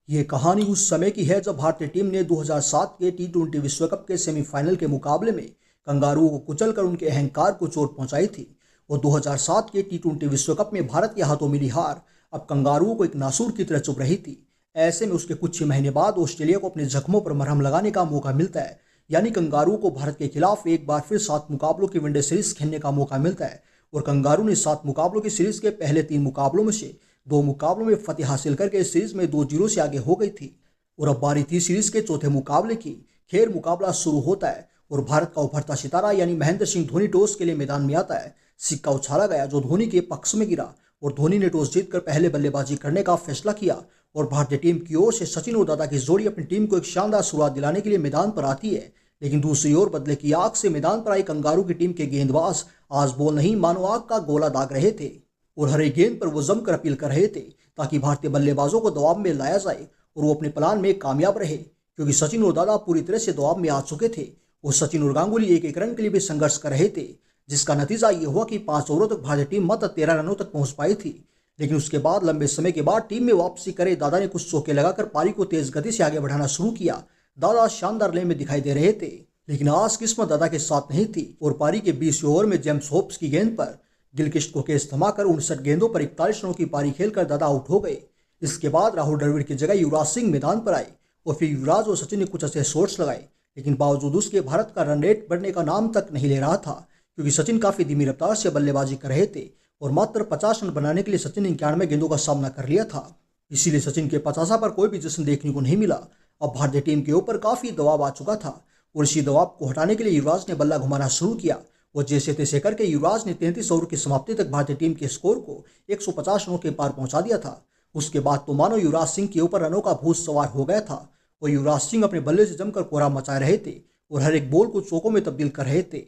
ये कहानी उस समय की है जब भारतीय टीम ने 2007 के टी20 विश्व कप के सेमीफाइनल के मुकाबले में कंगारुओं को कुचलकर उनके अहंकार को चोट पहुंचाई थी। और 2007 के टी20 विश्व कप में भारत के हाथों मिली हार अब कंगारुओं को एक नासूर की तरह चुभ रही थी। ऐसे में उसके कुछ ही महीने बाद ऑस्ट्रेलिया को अपने जख्मों पर मरहम लगाने का मौका मिलता है। यानी कंगारुओं को भारत के खिलाफ एक बार फिर 7 मुकाबलों की वनडे सीरीज खेलने का मौका मिलता है। और कंगारू ने 7 मुकाबलों की सीरीज के पहले 3 मुकाबलों में से 2 मुकाबलों में फतेह हासिल करके इस सीरीज में 2-0 से आगे हो गई थी। और अब बारी थी सीरीज के चौथे मुकाबले की। खैर मुकाबला शुरू होता है और भारत का उभरता सितारा यानी महेंद्र सिंह धोनी टॉस के लिए मैदान में आता है। सिक्का उछाला गया जो धोनी के पक्ष में गिरा और धोनी ने टॉस जीतकर पहले बल्लेबाजी करने का फैसला किया। और भारतीय टीम की ओर से सचिन और दादा की जोड़ी अपनी टीम को एक शानदार शुरुआत दिलाने के लिए मैदान पर आती है। लेकिन दूसरी ओर बदले की आग से मैदान पर आई कंगारू की टीम के गेंदबाज आज बॉल नहीं मानो आग का गोला दाग रहे थे और हर एक गेंद पर वो जमकर अपील कर रहे थे ताकि भारतीय बल्लेबाजों को दबाव में लाया जाए और वो अपने प्लान में कामयाब रहे, क्योंकि सचिन और दादा पूरी तरह से दबाव में आ चुके थे और सचिन और गांगुली एक एक रन के लिए भी संघर्ष कर रहे थे, जिसका नतीजा ये हुआ कि 5 ओवरों तक भारतीय टीम मात्र 13 रनों तक पहुंच पाई थी। लेकिन उसके बाद लंबे समय के बाद टीम में वापसी करे दादा ने कुछ चौके लगाकर पारी को तेज गति से आगे बढ़ाना शुरू किया। दादा शानदार ले में दिखाई दे रहे थे, लेकिन आज किस्मत दादा के साथ नहीं थी और पारी के 20 ओवर में जेम्स होप्स की गेंद पर गिलक्रिस्ट को कैच थमाकर 59 गेंदों पर 41 रनों की पारी खेलकर दादा आउट हो गए। इसके बाद राहुल द्रविड़ की जगह युवराज सिंह मैदान पर आए और फिर युवराज और सचिन ने कुछ अच्छे शॉट्स लगाए, लेकिन बावजूद उसके भारत का रन रेट बढ़ने का नाम तक नहीं ले रहा था, क्योंकि सचिन काफी धीमी रफ्तार से बल्लेबाजी कर रहे थे और मात्र 50 रन बनाने के लिए सचिन ने 91 गेंदों का सामना कर लिया था। इसीलिए सचिन के 50 पर कोई भी जश्न देखने को नहीं मिला। अब भारतीय टीम के ऊपर काफी दबाव आ चुका था और इसी दबाव को हटाने के लिए युवराज ने बल्ला घुमाना शुरू किया और जैसे तैसे करके युवराज ने 33 ओवर की समाप्ति तक भारतीय टीम के स्कोर को 150 रनों के पार पहुंचा दिया था। उसके बाद तो मानो युवराज सिंह के ऊपर रनों का भूत सवार हो गया था और युवराज सिंह अपने बल्ले से जमकर कोहरा मचा रहे थे और हर एक बॉल को चौकों में तब्दील कर रहे थे।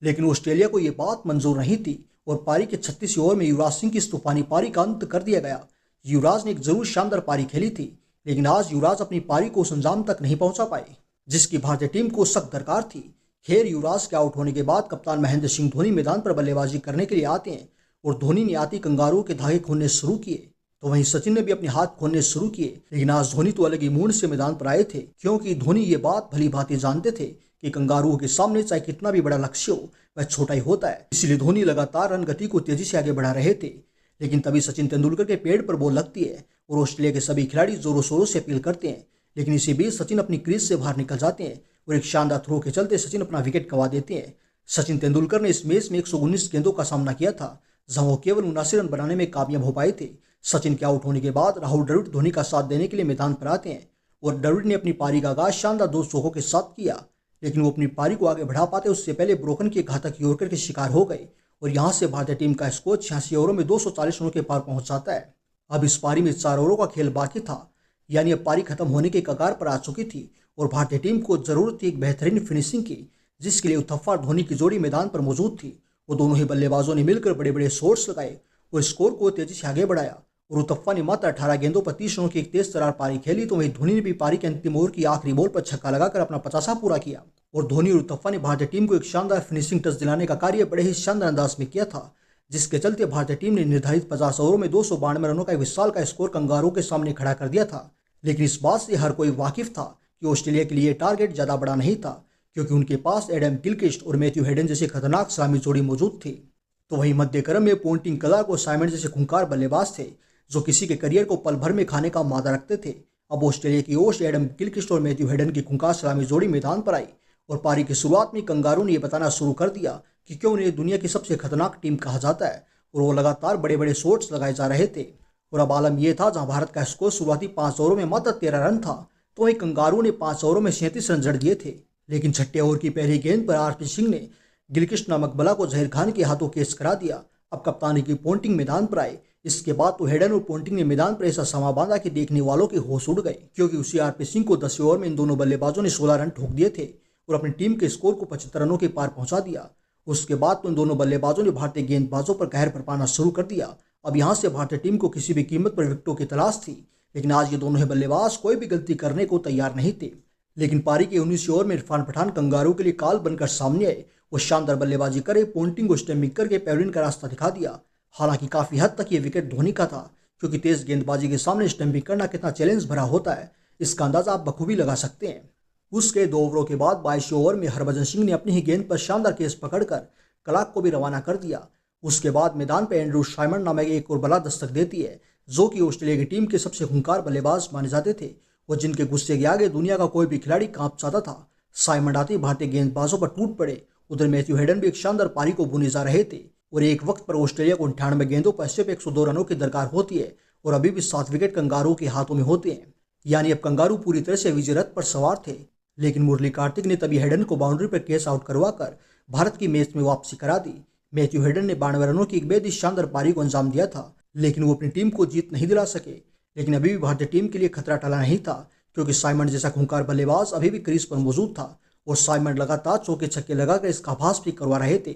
लेकिन ऑस्ट्रेलिया को यह बात मंजूर नहीं थी और पारी के 36 ओवर में युवराज सिंह की इस तूफानी पारी का अंत कर दिया गया। युवराज ने एक जरूर शानदार पारी खेली थी, लेकिन आज युवराज अपनी पारी को उस अंजाम तक नहीं पहुंचा पाए जिसकी भारतीय टीम को सख्त दरकार थी। खैर युवराज के आउट होने के बाद कप्तान महेंद्र सिंह धोनी मैदान पर बल्लेबाजी करने के लिए आते हैं और धोनी ने आती कंगारुओं के धागे खोलने शुरू किए, तो वहीं सचिन ने भी अपने हाथ खोलने शुरू किए। लेकिन आज धोनी तो अलग ही मूड से मैदान पर आए थे, क्योंकि धोनी ये बात भली भांति जानते थे कि कंगारुओं के सामने चाहे कितना भी बड़ा लक्ष्य हो वह छोटा ही होता है। इसलिए धोनी लगातार रन गति को तेजी से आगे बढ़ा रहे थे। लेकिन तभी सचिन तेंदुलकर के पेड़ पर बॉल लगती है और ऑस्ट्रेलिया के सभी खिलाड़ी जोरों शोरों से अपील करते हैं, लेकिन इसी बीच सचिन अपनी क्रीज से बाहर निकल जाते हैं और एक शानदार थ्रो के चलते सचिन अपना विकेट गंवा देते हैं। सचिन तेंदुलकर ने इस मैच में 119 गेंदों का सामना किया था, जहां वो केवल 79 रन बनाने में कामयाब हो पाए थे। सचिन के आउट होने के बाद राहुल द्रविड़ धोनी का साथ देने के लिए मैदान पर आते हैं और द्रविड़ ने अपनी पारी का आगाज शानदार 2 चौकों के साथ किया, लेकिन वो अपनी पारी को आगे बढ़ा पाते उससे पहले ब्रोकन के घातक यॉर्कर के शिकार हो गए और यहां से भारतीय टीम का स्कोर 86 ओवरों में 240 रनों के पार पहुंच जाता है। अब इस पारी में 4 ओवरों का खेल बाकी था, यानी अब पारी खत्म होने के कगार पर आ चुकी थी और भारतीय टीम को जरूरत थी एक बेहतरीन फिनिशिंग की, जिसके लिए उथप्पा और धोनी की जोड़ी मैदान पर मौजूद थी। वो दोनों ही बल्लेबाजों ने मिलकर बड़े बड़े शॉट्स लगाए और स्कोर को तेजी से आगे बढ़ाया और उथप्पा ने मात्र 18 गेंदों पर 30 रनों की एक तेज तर्रार पारी खेली, तो वहीं धोनी ने भी पारी के अंतिम ओवर की आखिरी बॉल पर छक्का लगाकर अपना 50 पूरा किया और धोनी और उथप्पा ने भारतीय टीम को एक शानदार फिनिशिंग टच दिलाने का कार्य बड़े ही शानदार अंदाज में किया था, जिसके चलते भारतीय टीम ने निर्धारित 50 ओवरों में 292 रनों का विशाल का स्कोर कंगारुओं के सामने खड़ा कर दिया था। लेकिन इस बात से हर कोई वाकिफ था कि ऑस्ट्रेलिया के लिए टारगेट ज्यादा बड़ा नहीं था, क्योंकि उनके पास एडम गिलक्रिस्ट और मैथ्यू हेडन जैसे खतरनाक सलामी जोड़ी मौजूद थी। तो वहीं मध्य क्रम में पोंटिंग क्लार्क और साइमंड जैसे खूंखार बल्लेबाज थे जो किसी के करियर को पल भर में खाने का मादा रखते थे। अब ऑस्ट्रेलिया की ओर से एडम गिलक्रिस्ट और मैथ्यू हेडन की खूंखार सलामी जोड़ी मैदान पर आई और पारी की शुरुआत में कंगारू ने यह बताना शुरू कर दिया कि क्यों उन्हें दुनिया की सबसे खतरनाक टीम कहा जाता है और वो लगातार बड़े बड़े शॉट्स लगाए जा रहे थे। और अब आलम यह था, जहां भारत का स्कोर शुरुआती 5 ओवरों में मात्र 13 रन था, तो वहीं कंगारू ने 5 ओवरों में 37 रन जड़ दिए थे। लेकिन छठे ओवर की पहली गेंद पर आरपी सिंह ने गिलक्रिस्ट नामक बला को जहीर खान के हाथों कैच करा दिया। अब कप्तानी की पोंटिंग मैदान पर आए। इसके बाद तो हेडन और पोंटिंग ने मैदान पर ऐसा समा बांधा कि देखने वालों के होश उड़ गए, क्योंकि उसी आरपी सिंह को 10 ओवर में इन दोनों बल्लेबाजों ने 16 रन ठोक दिए थे और अपनी टीम के स्कोर को 75 रनों के पार पहुंचा दिया। उसके बाद तो इन दोनों बल्लेबाजों ने भारतीय गेंदबाजों पर कहर बरपाना शुरू कर दिया। अब यहां से भारतीय टीम को किसी भी कीमत पर विकेटों की तलाश थी, लेकिन आज ये दोनों ही बल्लेबाज कोई भी गलती करने को तैयार नहीं थे। लेकिन पारी के 19 ओवर में इरफान पठान कंगारू के लिए काल बनकर सामने आए। वो शानदार बल्लेबाजी करे पोंटिंग को स्टंपिंग करके पेविलियन का रास्ता दिखा दिया। हालांकि काफी हद तक ये विकेट धोनी का था, क्योंकि तेज गेंदबाजी के सामने स्टंपिंग करना कितना चैलेंज भरा होता है इसका अंदाजा आप बखूबी लगा सकते हैं। उसके 2 ओवरों के बाद 22वें ओवर में हरभजन सिंह ने अपनी ही गेंद पर शानदार कैच पकड़कर क्लार्क को भी रवाना कर दिया। उसके बाद मैदान पर एंड्रू साइमंड नामक एक और बला दस्तक देती है, जो कि ऑस्ट्रेलिया की टीम के सबसे खूंखार बल्लेबाज माने जाते थे और जिनके गुस्से के आगे दुनिया का कोई भी खिलाड़ी कांप जाता था। साइमंड आते भारतीय गेंदबाजों पर टूट पड़े। उधर मैथ्यू हेडन भी एक शानदार पारी को बुने जा रहे थे और एक वक्त पर ऑस्ट्रेलिया को 98 गेंदों पर सिर्फ 102 रनों की दरकार होती है और अभी भी 7 विकेट कंगारू के हाथों में होते हैं। यानी अब कंगारू पूरी तरह से विजय रथ पर सवार थे। लेकिन मुरली कार्तिक ने तभी हेडन को बाउंड्री पर कैच आउट करवाकर भारत की मैच में वापसी करा दी। मैथ्यू हेडन ने 92 रनों की एक बेहद ही शानदार पारी को अंजाम दिया था, लेकिन वो अपनी टीम को जीत नहीं दिला सके। लेकिन अभी भी भारतीय टीम के लिए खतरा टला नहीं था, क्योंकि साइमंड जैसा खूंखार बल्लेबाज अभी भी क्रीज पर मौजूद था और साइमंड लगातार चौके छक्के लगाकर इसका आभास भी करवा रहे थे।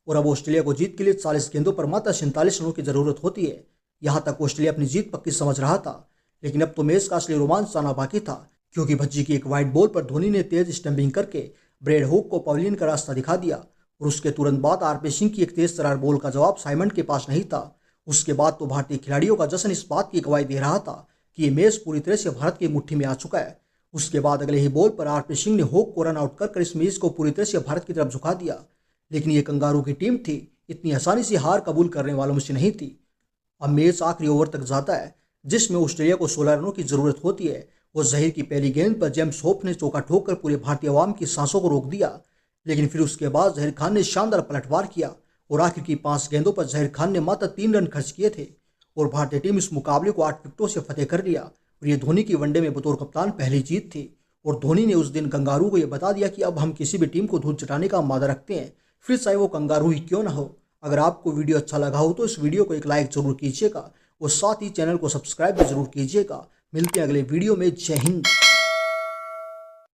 और अब ऑस्ट्रेलिया को जीत के लिए 40 गेंदों पर मात्र 47 रनों की जरूरत होती है। यहाँ तक ऑस्ट्रेलिया अपनी जीत पक्की समझ रहा था, लेकिन अब तो मैच का असली रोमांच आना बाकी था, क्योंकि भज्जी की एक वाइड बॉल पर धोनी ने तेज स्टंपिंग करके ब्रेड हुक को पवेलियन का रास्ता दिखा दिया और उसके तुरंत बाद आरपी सिंह की एक तेज तरार बॉल का जवाब साइमंड के पास नहीं था। उसके बाद तो भारतीय खिलाड़ियों का जश्न इस बात की गवाही दे रहा था कि ये मैच पूरी तरह से भारत की मुट्ठी में आ चुका है। उसके बाद अगले ही बॉल पर आरपी सिंह ने होक को रन आउट कर इस मैच को पूरी तरह से भारत की तरफ झुका दिया। लेकिन ये कंगारू की टीम थी, इतनी आसानी से हार कबूल करने वालों में से नहीं थी। अब मैच आखिरी ओवर तक जाता है, जिसमें ऑस्ट्रेलिया को 16 रनों की जरूरत होती है और जहीर की पहली गेंद पर जेम्स होप ने चौका ठोककर पूरे भारतीय अवाम की सांसों को रोक दिया। लेकिन फिर उसके बाद जहीर खान ने शानदार पलटवार किया और आखिर की 5 गेंदों पर जहीर खान ने मात्र 3 रन खर्च किए थे और भारतीय टीम इस मुकाबले को 8 विकेटों से फतेह कर लिया। और ये धोनी की वनडे में बतौर कप्तान पहली जीत थी और धोनी ने उस दिन कंगारू को यह बता दिया कि अब हम किसी भी टीम को धूल चटाने का मादा रखते हैं, फिर चाहे वो कंगारू ही क्यों ना हो। अगर आपको वीडियो अच्छा लगा हो तो इस वीडियो को एक लाइक जरूर कीजिएगा और साथ ही चैनल को सब्सक्राइब भी जरूर कीजिएगा। मिलते हैं अगले वीडियो में। जय हिंद।